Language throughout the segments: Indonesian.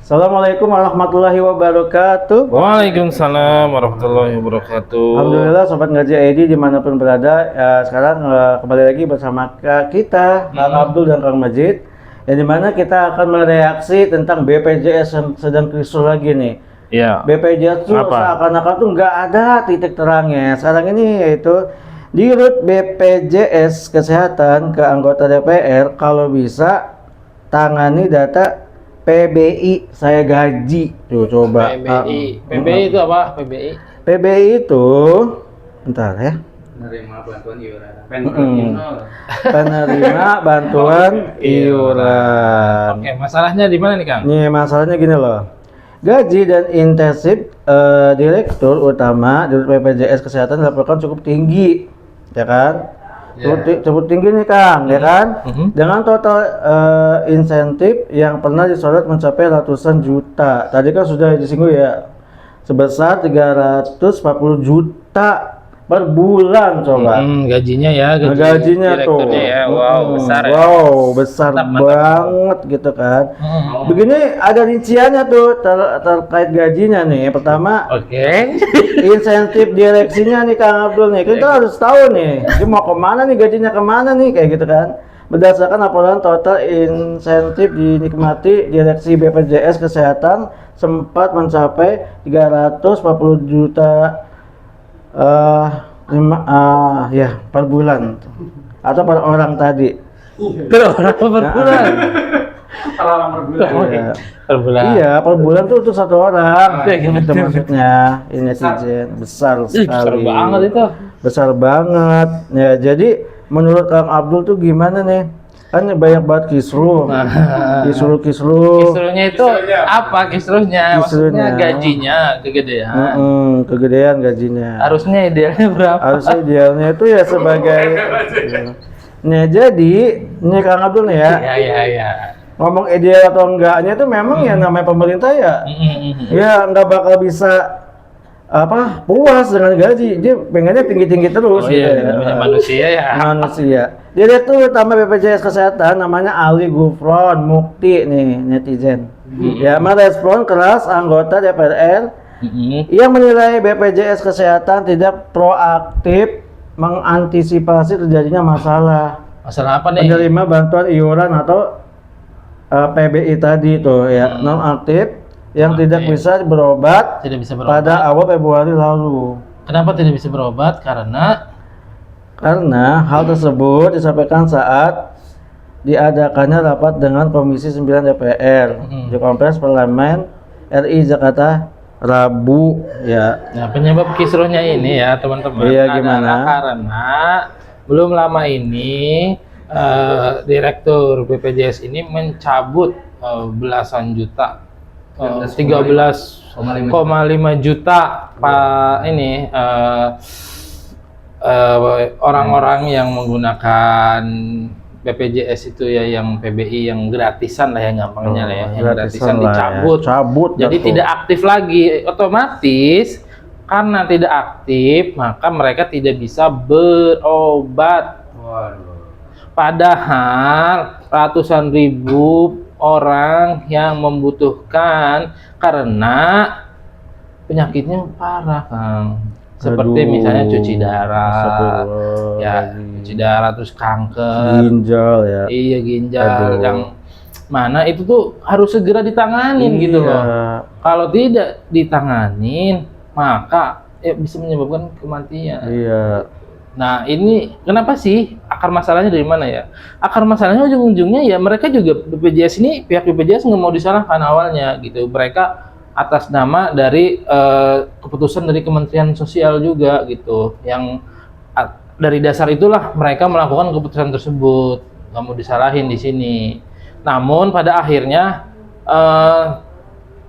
Assalamualaikum warahmatullahi wabarakatuh. Waalaikumsalam warahmatullahi wabarakatuh. Alhamdulillah Sobat Ngaji ID dimanapun berada. Sekarang kembali lagi bersama kita Kang Abdul dan Kang Majid, yang dimana kita akan mereaksi tentang BPJS yang sedang kisruh lagi nih. Iya. BPJS tuh seakan-akan tuh nggak ada titik terangnya. Sekarang ini yaitu di RUT BPJS Kesehatan ke anggota DPR kalau bisa tangani data PBI saya gaji. Tuh coba. PBI itu apa? PBI itu bentar ya. Penerima bantuan iuran. Penerima bantuan iuran. Oke, masalahnya di mana nih, Kang? Nih masalahnya gini loh. Gaji dan intensif direktur utama di BPJS Kesehatan dilaporkan cukup tinggi, ya kan? Cukup tinggi nih Kang, ya kan? Dengan total insentif yang pernah disorot mencapai ratusan juta. Tadi kan sudah disinggung ya, sebesar 340 juta per bulan coba. Gajinya ya, gajinya tuh. Ya. Wow, besar ya. Wow, besar banget gitu kan. Begini ada rinciannya tuh terkait gajinya nih. Pertama, insentif direksinya nih Kang Abdul nih. Kita harus tahu nih, dia mau kemana nih, gajinya kemana nih, kayak gitu kan. Berdasarkan laporan total insentif dinikmati direksi BPJS Kesehatan sempat mencapai 340 juta ya per bulan atau per orang tadi. Per orang per bulan. Per bulan. Iya, per bulan tuh untuk satu orang. Itu maksudnya. Ini netizen besar sekali. Besar banget itu. Besar banget. Ya, jadi menurut Kang Abdul tuh gimana nih? Kan banyak banget kisruh. Kisruhnya itu apa kisruhnya? Maksudnya gajinya kegedean. Kegedean gajinya. Harusnya idealnya berapa? Harusnya idealnya itu ya sebagai Nih jadi, ini Kang Abdul nih ya. Iya. Ngomong ideal atau enggaknya itu memang ya namanya pemerintah ya. Ya nggak bakal bisa puas dengan gaji. Dia pengennya tinggi-tinggi terus gitu ya. Manusia ya. Manusia. Direktur Utama BPJS Kesehatan namanya Ali Gufron Mukti nih netizen. Ya merespon keras anggota DPR yang menilai BPJS Kesehatan tidak proaktif mengantisipasi terjadinya masalah. Masalah apa nih? Penerima bantuan iuran atau PBI tadi tuh ya, non aktif yang tidak bisa berobat pada awal Februari lalu. Kenapa tidak bisa berobat? Karena hal tersebut disampaikan saat diadakannya rapat dengan Komisi 9 DPR di Kompleks Parlemen RI Jakarta Rabu ya. Nah, penyebab kisruhnya ini ya teman-teman. Iya, gimana? Karena belum lama ini Direktur BPJS ini mencabut belasan juta, 13,5 juta orang-orang yang menggunakan BPJS itu ya, yang PBI yang gratisan lah ya, gampangnya lah ya, yang gratisan dicabut, jadi tidak aktif lagi. Otomatis karena tidak aktif maka mereka tidak bisa berobat. Padahal ratusan ribu orang yang membutuhkan karena penyakitnya parah, Kang. Seperti misalnya cuci darah, cuci darah, terus kanker, ginjal ya. Iya, ginjal. Yang mana itu tuh harus segera ditanganin gitu loh. Kalau tidak ditanganin maka bisa menyebabkan kematian. Iya. Nah, ini kenapa sih? Akar masalahnya dari mana ya? Akar masalahnya ujung-ujungnya ya mereka juga BPJS ini, pihak BPJS nggak mau disalahkan awalnya gitu. Mereka atas nama dari keputusan dari Kementerian Sosial juga gitu. Yang dari dasar itulah mereka melakukan keputusan tersebut. Nggak mau disalahin di sini. Namun pada akhirnya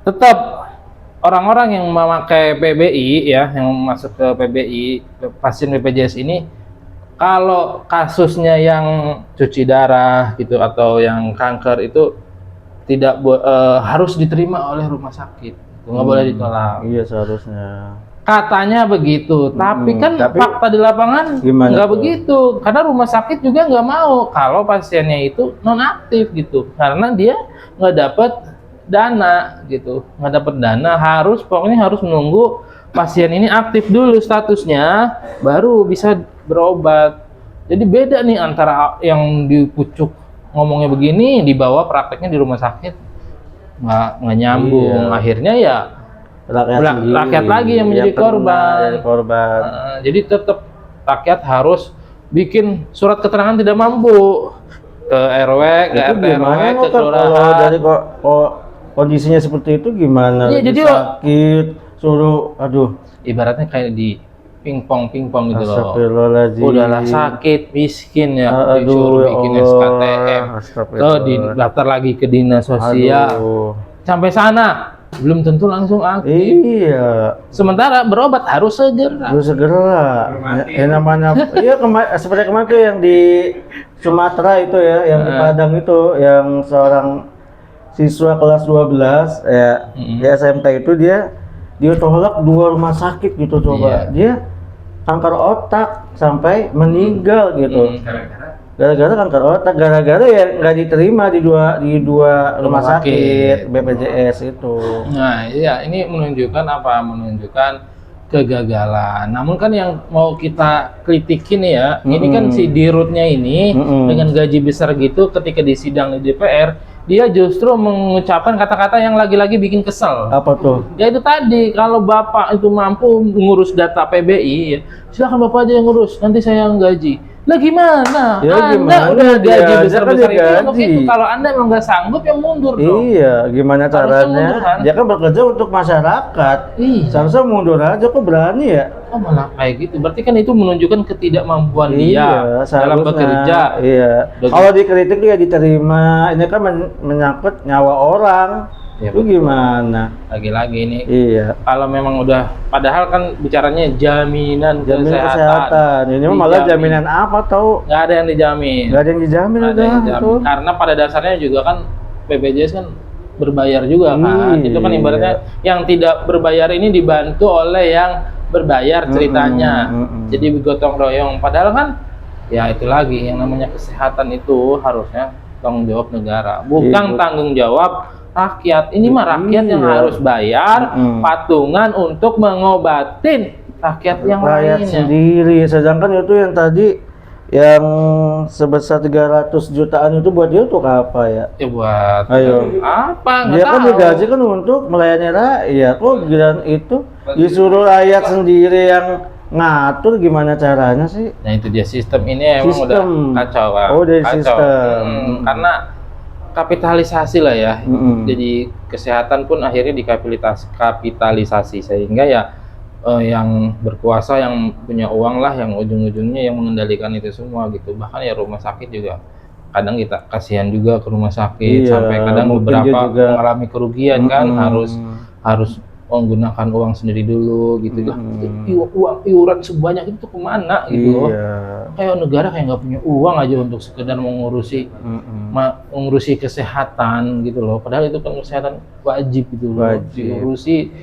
tetap orang-orang yang memakai PBI ya, yang masuk ke PBI, pasien BPJS ini, kalau kasusnya yang cuci darah gitu atau yang kanker itu tidak harus diterima oleh rumah sakit, nggak boleh ditolak. Iya, seharusnya. Katanya begitu, tapi fakta di lapangan nggak begitu, karena rumah sakit juga nggak mau kalau pasiennya itu non aktif gitu, karena dia nggak dapat dana gitu, nggak dapat dana, pokoknya harus menunggu pasien ini aktif dulu statusnya, baru bisa berobat. Jadi beda nih antara yang di pucuk ngomongnya begini, dibawa prakteknya di rumah sakit nggak nyambung. Iya. Akhirnya ya rakyat lagi yang menjadi korban. Jadi tetap rakyat harus bikin surat keterangan tidak mampu ke RW, ke RT RW, ke kelurahan. Kalau dari kondisinya seperti itu gimana? Iya, jadi sakit, suruh, aduh. Ibaratnya kayak di pingpong gitu loh. Astagfirullahaladzim. Udahlah sakit, miskin ya, disuruh bikin SKTM, di daftar lagi ke dinas sosial. Sampai sana belum tentu langsung aktif. Iya. Sementara berobat harus segera. Ya, namanya iya seperti kemarin tuh yang di Sumatera itu ya, yang di Padang itu, yang seorang siswa kelas 12 ya, di SMK itu dia tolak 2 rumah sakit gitu coba. Iya. Dia kanker otak sampai meninggal gitu. Gara-gara kanker otak, gara-gara ya nggak diterima di dua rumah sakit BPJS itu. Nah, iya, ini menunjukkan apa? Menunjukkan kegagalan. Namun kan yang mau kita kritikin ya, ini kan si dirutnya ini dengan gaji besar gitu, ketika di sidang di DPR, dia justru mengucapkan kata-kata yang lagi-lagi bikin kesel. Apa tuh? Ya itu tadi, kalau Bapak itu mampu ngurus data PBI, ya, silakan Bapak aja yang ngurus, nanti saya yang gaji. Lah gimana? Ya, Anda udah gaji besar-besar itu untuk gaji. itu. Kalau Anda emang nggak sanggup, ya mundur dong. Iya, gimana caranya? mundur, kan? Dia kan bekerja untuk masyarakat. Iya. Seharusnya mundur aja, kok berani ya? Oh malah kayak gitu. Berarti kan itu menunjukkan ketidakmampuan Iya, dia dalam bekerja. Iya. Kalau dikritik dia diterima. Ini kan menyangkut nyawa orang. Ya, itu gimana? Lagi-lagi ini. Iya. Kalau memang udah, padahal kan bicaranya jaminan kesehatan. Ini malah jaminan apa tau? Nggak ada yang dijamin. Nggak ada yang dijamin udah. Karena pada dasarnya juga kan BPJS kan berbayar juga kan. Itu kan ibaratnya yang tidak berbayar ini dibantu oleh yang berbayar ceritanya. Jadi gotong royong. Padahal kan ya itu lagi, yang namanya kesehatan itu harusnya tanggung jawab negara, bukan tanggung jawab rakyat. Ini mah rakyat yang harus bayar patungan untuk mengobatin rakyat yang lainnya sendiri. Sedangkan itu yang tadi yang sebesar 300 jutaan itu buat dia untuk apa ya? Ya buat apa? Dia kan digaji kan untuk melayani rakyat. Kok giliran itu disuruh rakyat sendiri yang ngatur, gimana caranya sih? Nah itu dia, sistem ini emang udah kacau, Pak. Oh, dari sistem. Karena kapitalisasi lah ya. Jadi kesehatan pun akhirnya dikapitalisasi, sehingga ya yang berkuasa, yang punya uang lah, yang ujung-ujungnya yang mengendalikan itu semua gitu. Bahkan ya rumah sakit juga kadang kita kasihan juga ke rumah sakit, sampai kadang beberapa mengalami kerugian kan, harus menggunakan uang sendiri dulu gitu. Uang iuran sebanyak itu kemana gitu loh. Kayak negara kayak nggak punya uang aja untuk sekedar mengurusi kesehatan gitu loh. Padahal itu kan kesehatan wajib gitu loh, diurusi.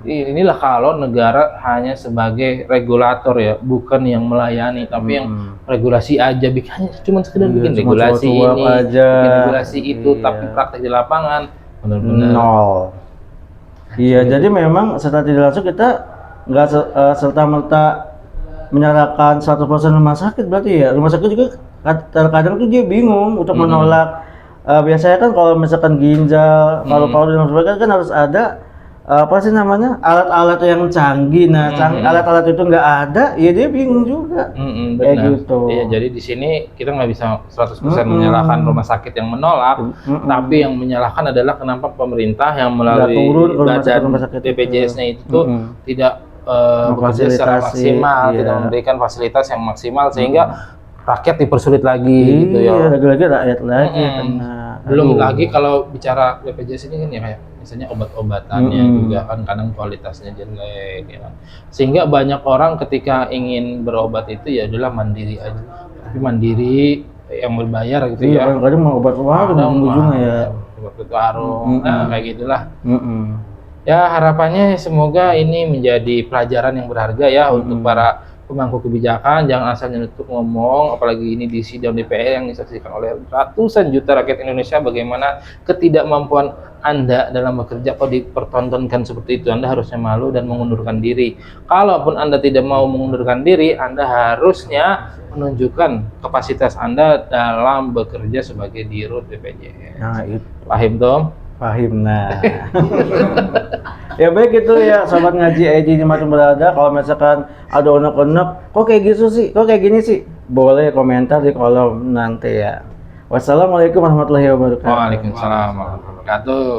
Inilah kalau negara hanya sebagai regulator ya, bukan yang melayani, tapi yang regulasi aja, hanya cuma sekedar bikin regulasi ini, bikin regulasi itu, tapi praktek di lapangan benar-benar nol. Iya, jadi memang secara tidak langsung kita nggak serta-merta menyerahkan 100% rumah sakit. Berarti ya rumah sakit juga terkadang tuh dia bingung untuk menolak. Biasanya kan kalau misalkan ginjal, paru-paru dan sebagainya kan harus ada apa sih namanya, alat-alat yang canggih. Nah, alat-alat itu nggak ada, ya dia bingung juga. Kayak gitu. Iya, jadi di sini kita nggak bisa 100% menyalahkan rumah sakit yang menolak, tapi yang menyalahkan adalah kenapa pemerintah yang melalui badan BPJS-nya itu tidak bekerja secara maksimal, tidak memberikan fasilitas yang maksimal, sehingga rakyat dipersulit lagi gitu ya. Lagi-lagi rakyat lagi belum lagi kalau bicara BPJS ini kan ya kayak misalnya obat-obatannya juga kan kadang kualitasnya jelek ya kan. Sehingga banyak orang ketika ingin berobat itu ya udahlah mandiri aja. Tapi mandiri yang berbayar gitu ya. Kadang mau obat warung ujungnya ya. Obat warung. Nah, kayak gitulah. Ya harapannya semoga ini menjadi pelajaran yang berharga ya untuk para pemangku kebijakan. Jangan asal nyelutuk ngomong, apalagi ini di sidang DPR yang disaksikan oleh ratusan juta rakyat Indonesia, bagaimana ketidakmampuan Anda dalam bekerja kok dipertontonkan seperti itu, Anda harusnya malu dan mengundurkan diri. Kalaupun Anda tidak mau mengundurkan diri, Anda harusnya menunjukkan kapasitas Anda dalam bekerja sebagai dirut BPJS. Nah, itu. Paham, Tom? Pahim, nah. Ya baik itu ya sobat ngaji ID dimanapun berada. Kalau misalkan ada unek-unek, kok kayak gitu sih, kok kayak gini sih, boleh komentar di kolom nanti ya. Wassalamualaikum warahmatullahi wabarakatuh. Waalaikumsalam warahmatullahi wabarakatuh.